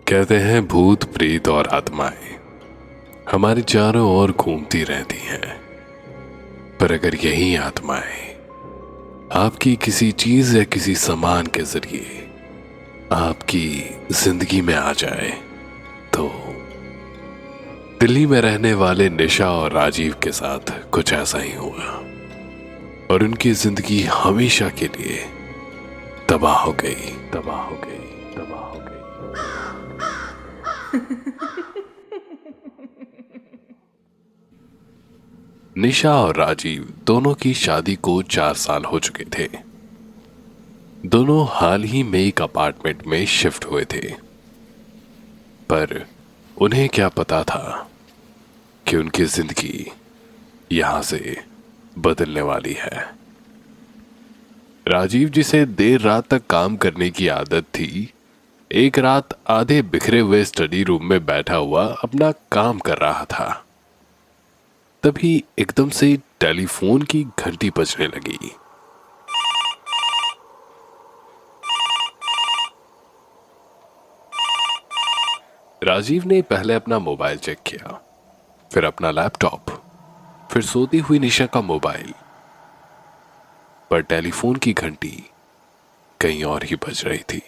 कहते हैं भूत प्रेत और आत्माएं हमारे चारों ओर घूमती रहती हैं। पर अगर यही आत्माएं आपकी किसी चीज या किसी सामान के जरिए आपकी जिंदगी में आ जाए तो दिल्ली में रहने वाले निशा और राजीव के साथ कुछ ऐसा ही हुआ और उनकी जिंदगी हमेशा के लिए तबाह हो गई। निशा और राजीव दोनों की शादी को 4 साल हो चुके थे। दोनों हाल ही में एक अपार्टमेंट में शिफ्ट हुए थे, पर उन्हें क्या पता था कि उनकी जिंदगी यहां से बदलने वाली है। राजीव, जिसे देर रात तक काम करने की आदत थी, एक रात आधे बिखरे हुए स्टडी रूम में बैठा हुआ अपना काम कर रहा था। तभी एकदम से टेलीफोन की घंटी बजने लगी। राजीव ने पहले अपना मोबाइल चेक किया, फिर अपना लैपटॉप, फिर सोती हुई निशा का मोबाइल, पर टेलीफोन की घंटी कहीं और ही बज रही थी।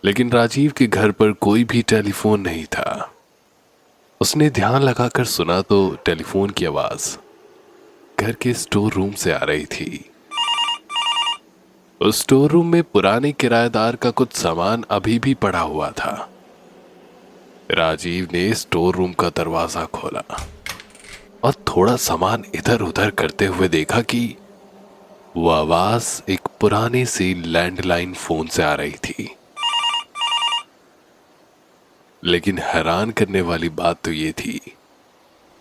लेकिन राजीव के घर पर कोई भी टेलीफोन नहीं था। उसने ध्यान लगाकर सुना तो टेलीफोन की आवाज घर के स्टोर रूम से आ रही थी। उस स्टोर रूम में पुराने किराएदार का कुछ सामान अभी भी पड़ा हुआ था। राजीव ने स्टोर रूम का दरवाजा खोला और थोड़ा सामान इधर उधर करते हुए देखा कि वो आवाज एक पुराने से लैंडलाइन फोन से आ रही थी। लेकिन हैरान करने वाली बात तो ये थी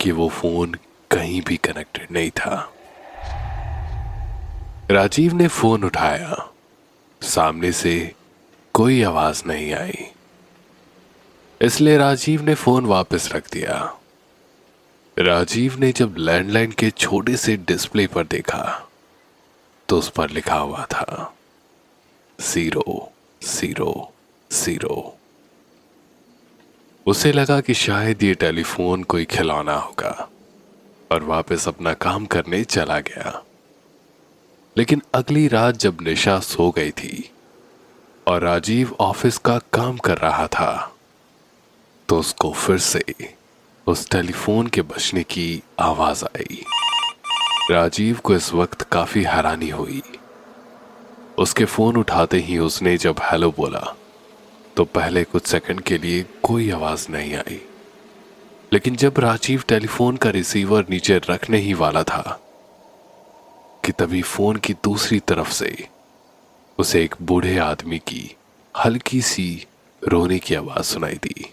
कि वो फोन कहीं भी कनेक्टेड नहीं था। राजीव ने फोन उठाया, सामने से कोई आवाज नहीं आई, इसलिए राजीव ने फोन वापस रख दिया। राजीव ने जब लैंडलाइन के छोटे से डिस्प्ले पर देखा तो उस पर लिखा हुआ था 000। उसे लगा कि शायद ये टेलीफोन कोई खिलौना होगा और वापस अपना काम करने चला गया। लेकिन अगली रात जब निशा सो गई थी और राजीव ऑफिस का काम कर रहा था तो उसको फिर से उस टेलीफोन के बजने की आवाज आई। राजीव को इस वक्त काफी हैरानी हुई। उसके फोन उठाते ही उसने जब हेलो बोला तो पहले कुछ सेकंड के लिए कोई आवाज नहीं आई। लेकिन जब राजीव टेलीफोन का रिसीवर नीचे रखने ही वाला था कि तभी फोन की दूसरी तरफ से उसे एक बूढ़े आदमी की हल्की सी रोने की आवाज सुनाई दी।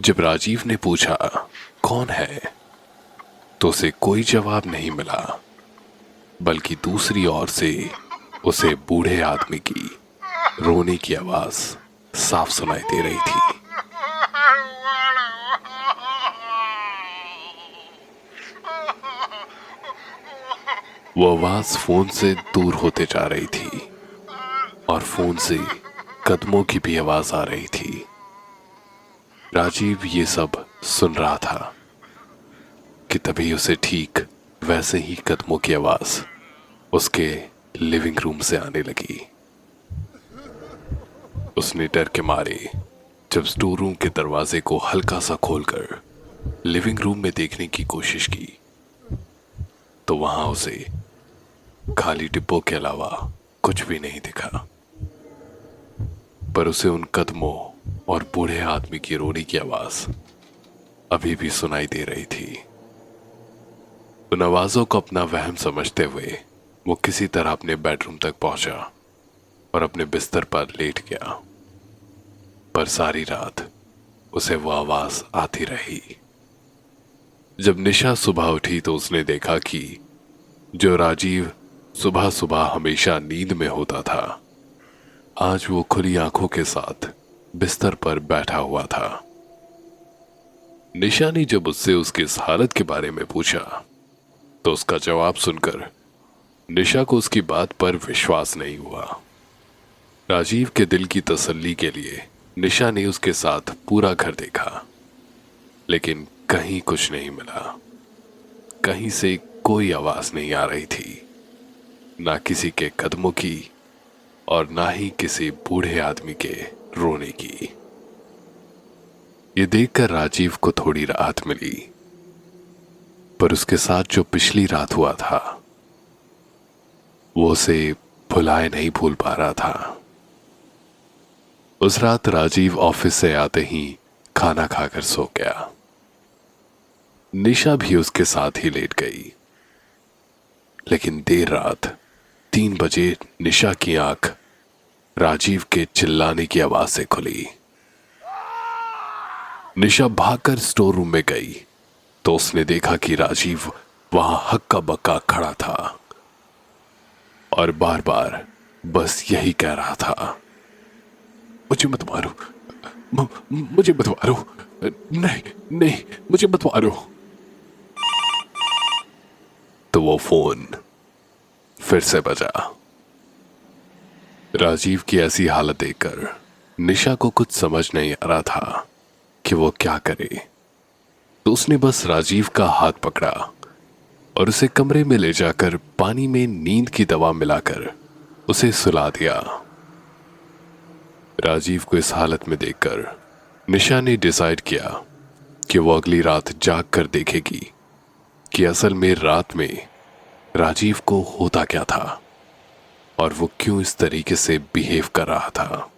जब राजीव ने पूछा कौन है तो उसे कोई जवाब नहीं मिला, बल्कि दूसरी ओर से उसे बूढ़े आदमी की रोने की आवाज साफ सुनाई दे रही थी। वो आवाज फोन से दूर होते जा रही थी और फोन से कदमों की भी आवाज आ रही थी। राजीव ये सब सुन रहा था कि तभी उसे ठीक वैसे ही कदमों की आवाज उसके लिविंग रूम से आने लगी। उसने डर के मारे जब स्टोर रूम के दरवाजे को हल्का सा खोलकर लिविंग रूम में देखने की कोशिश की तो वहां उसे खाली डिब्बों के अलावा कुछ भी नहीं दिखा। पर उसे उन कदमों और बूढ़े आदमी की रोने की आवाज अभी भी सुनाई दे रही थी। उन आवाजों को अपना वहम समझते हुए वो किसी तरह अपने बेडरूम तक पहुंचा और अपने बिस्तर पर लेट गया। पर सारी रात उसे वो आवाज आती रही। जब निशा सुबह उठी तो उसने देखा कि जो राजीव सुबह सुबह हमेशा नींद में होता था, आज वो खुली आंखों के साथ बिस्तर पर बैठा हुआ था। निशा ने जब उससे उसकी इस हालत के बारे में पूछा तो उसका जवाब सुनकर निशा को उसकी बात पर विश्वास नहीं हुआ। राजीव के दिल की तसल्ली के लिए निशा ने उसके साथ पूरा घर देखा, लेकिन कहीं कुछ नहीं मिला। कहीं से कोई आवाज नहीं आ रही थी, ना किसी के कदमों की और ना ही किसी बूढ़े आदमी के रोने की। ये देखकर राजीव को थोड़ी राहत मिली, पर उसके साथ जो पिछली रात हुआ था वो उसे भुलाए नहीं भूल पा रहा था। उस रात राजीव ऑफिस से आते ही खाना खाकर सो गया। निशा भी उसके साथ ही लेट गई, लेकिन देर रात 3 बजे निशा की आंख राजीव के चिल्लाने की आवाज से खुली। निशा भागकर स्टोर रूम में गई तो उसने देखा कि राजीव वहां हक्का बक्का खड़ा था और बार बार बस यही कह रहा था, मुझे मत मारो, मुझे मत मारो, नहीं नहीं मुझे मत मारो। तो वो फोन फिर से बजा। राजीव की ऐसी हालत देखकर निशा को कुछ समझ नहीं आ रहा था कि वो क्या करे। तो उसने बस राजीव का हाथ पकड़ा और उसे कमरे में ले जाकर पानी में नींद की दवा मिलाकर उसे सुला दिया। राजीव को इस हालत में देखकर निशा ने डिसाइड किया कि वो अगली रात जाग कर देखेगी कि असल में रात में राजीव को होता क्या था और वो क्यों इस तरीके से बिहेव कर रहा था।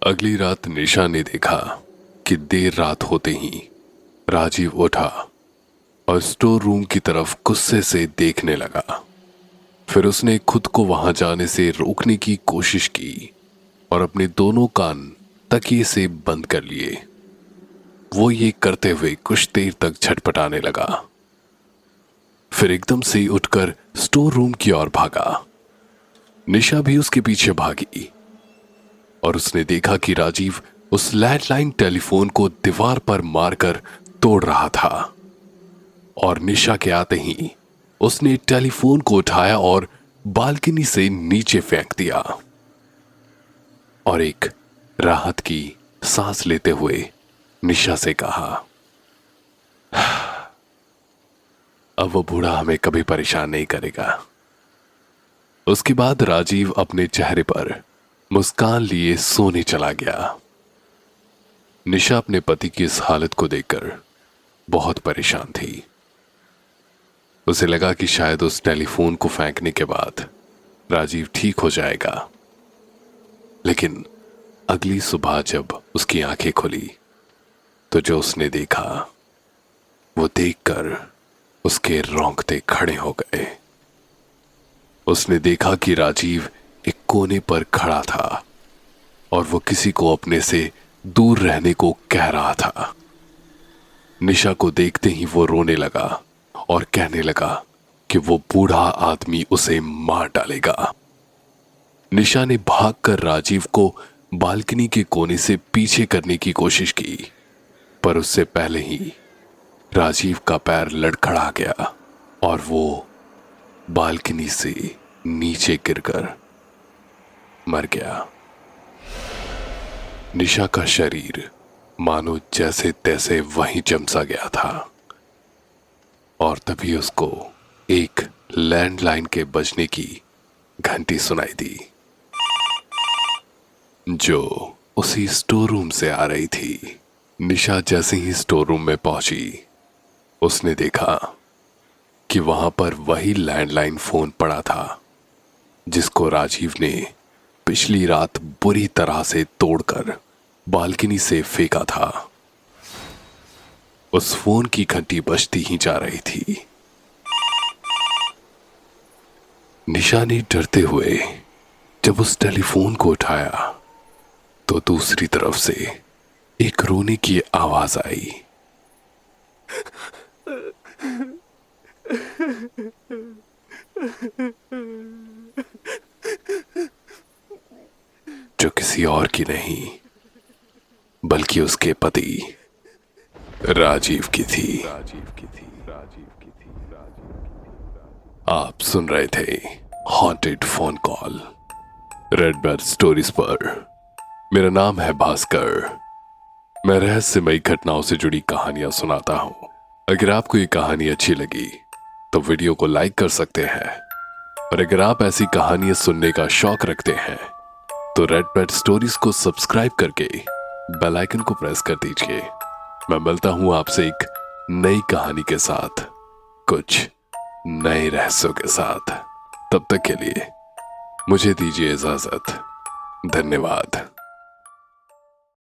अगली रात निशा ने देखा कि देर रात होते ही राजीव उठा और स्टोर रूम की तरफ गुस्से से देखने लगा। फिर उसने खुद को वहां जाने से रोकने की कोशिश की और अपने दोनों कान तकिए से बंद कर लिए। वो ये करते हुए कुछ देर तक छटपटाने लगा, फिर एकदम से उठकर स्टोर रूम की ओर भागा। निशा भी उसके पीछे भागी और उसने देखा कि राजीव उस लैंडलाइन टेलीफोन को दीवार पर मारकर तोड़ रहा था और निशा के आते ही उसने टेलीफोन को उठाया और बालकनी से नीचे फेंक दिया और एक राहत की सांस लेते हुए निशा से कहा, अब वो बूढ़ा हमें कभी परेशान नहीं करेगा। उसके बाद राजीव अपने चेहरे पर मुस्कान लिए सोने चला गया। निशा अपने पति की इस हालत को देखकर बहुत परेशान थी। उसे लगा कि शायद उस टेलीफोन को फेंकने के बाद राजीव ठीक हो जाएगा, लेकिन अगली सुबह जब उसकी आंखें खुली तो जो उसने देखा वो देखकर उसके रोंगटे खड़े हो गए। उसने देखा कि राजीव एक कोने पर खड़ा था और वो किसी को अपने से दूर रहने को कह रहा था। निशा को देखते ही वो रोने लगा और कहने लगा कि वो बूढ़ा आदमी उसे मार डालेगा। निशा ने भागकर राजीव को बालकनी के कोने से पीछे करने की कोशिश की, पर उससे पहले ही राजीव का पैर लड़खड़ा गया और वो बालकनी से नीचे गिरकर मर गया। निशा का शरीर मानो जैसे तैसे वहीं जमसा गया था और तभी उसको एक लैंडलाइन के बजने की घंटी सुनाई दी, जो उसी स्टोर रूम से आ रही थी। निशा जैसे ही स्टोर रूम में पहुंची, उसने देखा कि वहां पर वही लैंडलाइन फोन पड़ा था जिसको राजीव ने पिछली रात बुरी तरह से तोड़कर बालकनी से फेंका था। उस फोन की घंटी बजती ही जा रही थी। निशा ने डरते हुए जब उस टेलीफोन को उठाया तो दूसरी तरफ से एक रोने की आवाज आई। जो किसी और की नहीं बल्कि उसके पति राजीव की थी। आप सुन रहे थे haunted phone call red bed stories पर। मेरा नाम है भास्कर। मैं रहस्यमयी घटनाओं से जुड़ी कहानियां सुनाता हूं। अगर आपको ये कहानी अच्छी लगी तो वीडियो को लाइक कर सकते हैं, और अगर आप ऐसी कहानियां सुनने का शौक रखते हैं तो रेड बेड स्टोरीज को सब्सक्राइब करके बेल आइकन को प्रेस कर दीजिए। मैं मिलता हूं आपसे एक नई कहानी के साथ, कुछ नए रहस्यों के साथ। तब तक के लिए मुझे दीजिए इजाजत। धन्यवाद।